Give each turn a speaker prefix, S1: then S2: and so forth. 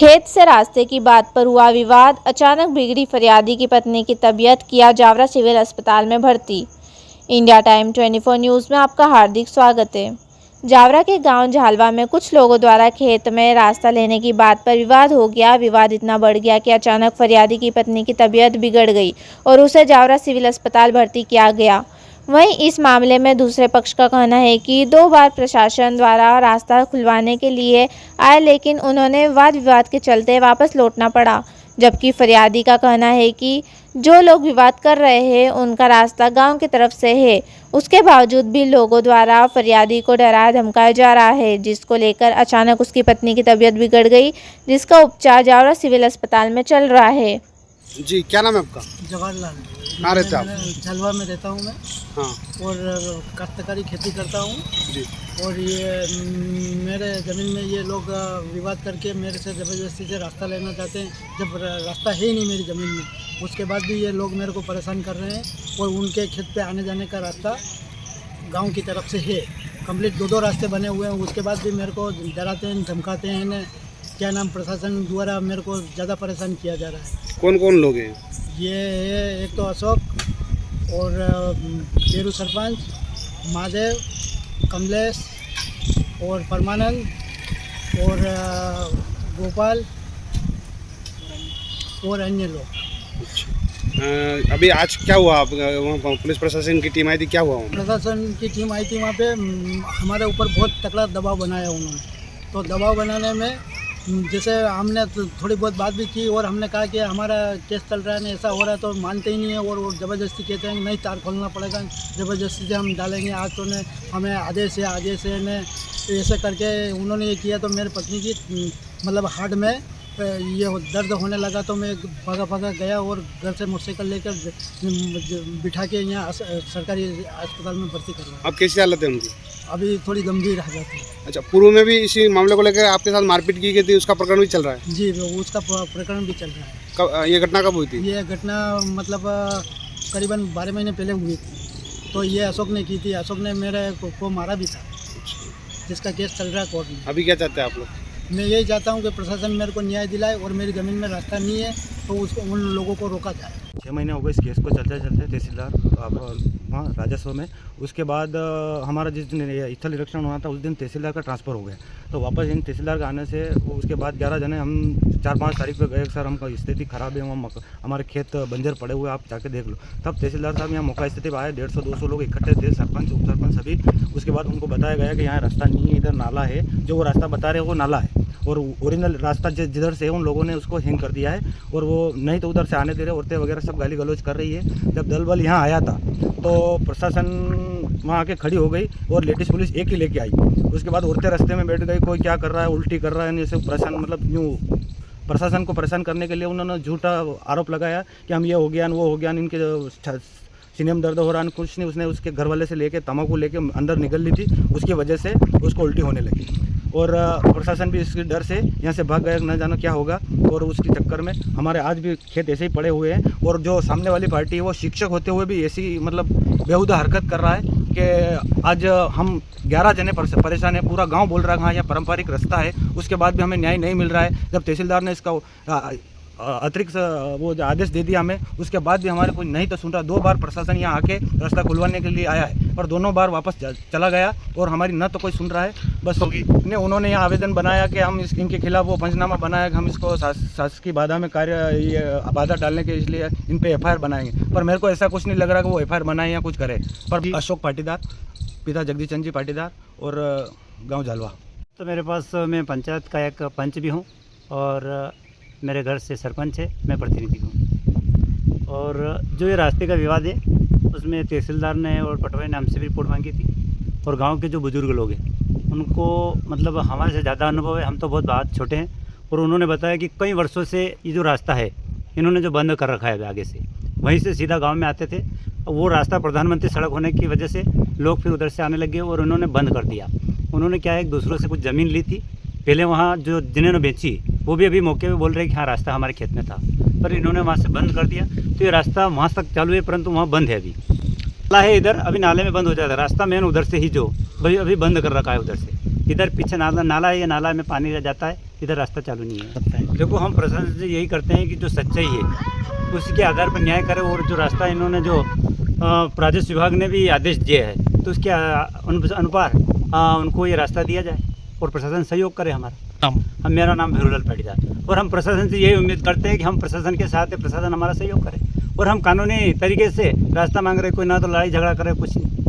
S1: खेत से रास्ते की बात पर हुआ विवाद, अचानक बिगड़ी फरियादी की पत्नी की तबीयत, किया जावरा सिविल अस्पताल में भर्ती। इंडिया टाइम 24 न्यूज़ में आपका हार्दिक स्वागत है। जावरा के गांव झालवा में कुछ लोगों द्वारा खेत में रास्ता लेने की बात पर विवाद हो गया। विवाद इतना बढ़ गया कि अचानक फरियादी की पत्नी की तबीयत बिगड़ गई और उसे जावरा सिविल अस्पताल भर्ती किया गया। वहीं इस मामले में दूसरे पक्ष का कहना है कि 2 बार प्रशासन द्वारा रास्ता खुलवाने के लिए आए, लेकिन उन्होंने वाद विवाद के चलते वापस लौटना पड़ा। जबकि फरियादी का कहना है कि जो लोग विवाद कर रहे हैं उनका रास्ता गांव की तरफ से है, उसके बावजूद भी लोगों द्वारा फरियादी को डराया धमकाया जा रहा है, जिसको लेकर अचानक उसकी पत्नी की तबीयत बिगड़ गई, जिसका उपचार जावरा सिविल अस्पताल में चल रहा है।
S2: जी, क्या नाम है आपका?
S3: जवाहरलाल।
S2: कहाँ रहते आप?
S3: झलवा में रहता हूँ मैं।
S2: हाँ
S3: और काश्तकारी खेती करता हूँ।
S2: जी।
S3: और ये मेरे ज़मीन में ये लोग विवाद करके मेरे से ज़बरदस्ती से रास्ता लेना चाहते हैं, जब रास्ता है ही नहीं मेरी ज़मीन में। उसके बाद भी ये लोग मेरे को परेशान कर रहे हैं और उनके खेत पे आने जाने का रास्ता गांव की तरफ से है। कंप्लीट 2 रास्ते बने हुए हैं, उसके बाद भी मेरे को डराते हैं, धमकाते हैं इन्हें। क्या नाम, प्रशासन द्वारा मेरे को ज़्यादा परेशान किया जा रहा है।
S2: कौन कौन लोग हैं?
S3: ये है एक तो अशोक और बेरू सरपंच, महादेव, कमलेश और परमानंद और गोपाल और अन्य लोग।
S2: अभी आज क्या हुआ? आप वहाँ पुलिस प्रशासन की टीम आई थी, क्या हुआ वहाँ?
S3: प्रशासन की टीम आई थी वहाँ पे। हमारे ऊपर बहुत तगड़ा दबाव बनाया उन्होंने। तो दबाव बनाने में जैसे हमने थोड़ी बहुत बात भी की और हमने कहा कि हमारा केस चल रहा है, नहीं ऐसा हो रहा है, तो मानते ही नहीं है और वो ज़बरदस्ती कहते हैं कि नहीं, तार खोलना पड़ेगा, ज़बरदस्ती से हम डालेंगे, आज तो ने हमें आदेश है ने ऐसे करके उन्होंने ये किया। तो मेरी पत्नी की मतलब हार्ट में ये दर्द होने लगा, तो मैं भागा गया और घर से मोटरसाइकिल लेकर बिठा के यहाँ सरकारी अस्पताल में भर्ती कर रहा हूँ।
S2: अब कैसी हालत है उनकी?
S3: अभी थोड़ी गंभीर हालत है।
S2: अच्छा, पूर्व में भी इसी मामले को लेकर आपके साथ मारपीट की गई थी, उसका प्रकरण भी चल रहा है?
S3: जी, उसका प्रकरण भी चल रहा है।
S2: कब ये घटना कब हुई थी?
S3: ये घटना मतलब करीबन 12 महीने पहले हुई थी। तो ये अशोक ने की थी। अशोक ने मेरे को मारा भी था, जिसका केस चल रहा है कोर्ट में।
S2: अभी क्या चाहते हैं आप लोग?
S3: मैं यही चाहता हूँ कि प्रशासन मेरे को न्याय दिलाए और मेरी ज़मीन में रास्ता नहीं है तो उसको उन लोगों को रोका जाए।
S4: 6 महीने हो गए इस केस को चलते तहसीलदार वहाँ राजस्व में। उसके बाद हमारा जिस दिन स्थल निरीक्षण हुआ था उस दिन तहसीलदार का ट्रांसफ़र हो गया। तो वापस इन तहसीलदार का आने से उसके बाद 11 जने हम 4-5 तारीख पे गए, सर हमका स्थिति ख़राब है, वहाँ हमारे खेत बंजर पड़े हुए, आप जाके देख लो। तब तहसीलदार साहब यहाँ मौका स्थिति पर आए, 150-200 लोग इकट्ठे थे, सरपंच उप सरपंच सभी। उसके बाद उनको बताया गया कि यहाँ रास्ता नहीं है, इधर नाला है, जो वो रास्ता बता रहे हैं वो नाला है और ओरिजिनल रास्ता जिधर से है उन लोगों ने उसको हैंग कर दिया है और वो नहीं तो उधर से आने दे रहे, औरतें वगैरह सब गाली गलौज कर रही है। जब दल बल यहाँ आया था तो प्रशासन वहाँ आके खड़ी हो गई और लेडीज़ पुलिस एक ही लेके आई। उसके बाद औरतें रास्ते में बैठ गई, कोई क्या कर रहा है, उल्टी कर रहा है, ऐसे परेशान, मतलब यूँ प्रशासन को परेशान करने के लिए उन्होंने झूठा आरोप लगाया कि हम ये हो गया वो हो गया, इनके सीने में दर्द हो रहा है, कुछ नहीं। उसने उसके घर वाले से लेके तम्बाकू लेके अंदर निकल ली थी, उसकी वजह से उसको उल्टी होने लगी और प्रशासन भी इसके डर से यहाँ से भाग गया, न जानो क्या होगा। और उसके चक्कर में हमारे आज भी खेत ऐसे ही पड़े हुए हैं और जो सामने वाली पार्टी है वो शिक्षक होते हुए भी ऐसी मतलब बेहुदा हरकत कर रहा है कि आज हम 11 जने परेशान है। पूरा गांव बोल रहा है हाँ यह पारंपरिक रास्ता है, उसके बाद भी हमें न्याय नहीं मिल रहा है। जब तहसीलदार ने इसका अतिरिक्त वो जो आदेश दे दिया हमें, उसके बाद भी हमारे कोई नहीं तो सुन रहा। 2 बार प्रशासन यहाँ आके रास्ता खुलवाने के लिए आया है पर दोनों बार वापस चला गया और हमारी न तो कोई सुन रहा है। बस होगी ने उन्होंने यहाँ आवेदन बनाया कि हम इनके खिलाफ वो पंचनामा बनाया कि हम इसको शासकीय बाधा में ये बाधा डालने के इसलिए इन पर FIR बनाएंगे, पर मेरे को ऐसा कुछ नहीं लग रहा कि वो FIR बनाए या कुछ करे। पर अशोक पाटीदार, पिता जगदीश चंद जी पाटीदार और गाँव झालवा।
S5: तो मेरे पास मैं पंचायत का एक पंच भी हूँ और मेरे घर से सरपंच है, मैं प्रतिनिधि हूँ। और जो ये रास्ते का विवाद है उसमें तहसीलदार ने और पटवारी ने हमसे भी रिपोर्ट मांगी थी और गांव के जो बुज़ुर्ग लोग हैं उनको मतलब हमारे से ज़्यादा अनुभव है, हम तो बहुत छोटे हैं। और उन्होंने बताया कि कई वर्षों से ये जो रास्ता है इन्होंने जो बंद कर रखा है आगे से, वहीं से सीधा गाँव में आते थे। वो रास्ता प्रधानमंत्री सड़क होने की वजह से लोग फिर उधर से आने लगे और उन्होंने बंद कर दिया। उन्होंने क्या है, एक दूसरों से कुछ ज़मीन ली थी पहले, वहाँ जो जिन्होंने बेची वो भी अभी मौके पे बोल रहे हैं कि हाँ रास्ता हमारे खेत में था, पर इन्होंने वहाँ से बंद कर दिया। तो ये रास्ता वहाँ तक चालू है परंतु वहाँ बंद है। अभी नाला है इधर, अभी नाले में बंद हो जाता है रास्ता, मेन उधर से ही जो भाई अभी बंद कर रखा है उधर से। इधर पीछे नाला है, ये नाला में पानी रह जाता है, इधर रास्ता चालू नहीं है। देखो हम प्रशासन से यही करते हैं कि जो सच्चाई है उसके आधार पर न्याय करे, और जो रास्ता इन्होंने जो राजस्व विभाग ने भी आदेश दिया है तो उसके अनुसार उनको ये रास्ता दिया जाए और प्रशासन सहयोग करे हमारा। मेरा नाम भीरूलाल पाटीदार, और हम प्रशासन से यही उम्मीद करते हैं कि हम प्रशासन के साथ है, प्रशासन हमारा सहयोग करे और हम कानूनी तरीके से रास्ता मांग रहे, कोई ना तो लड़ाई झगड़ा करे, कुछ नहीं।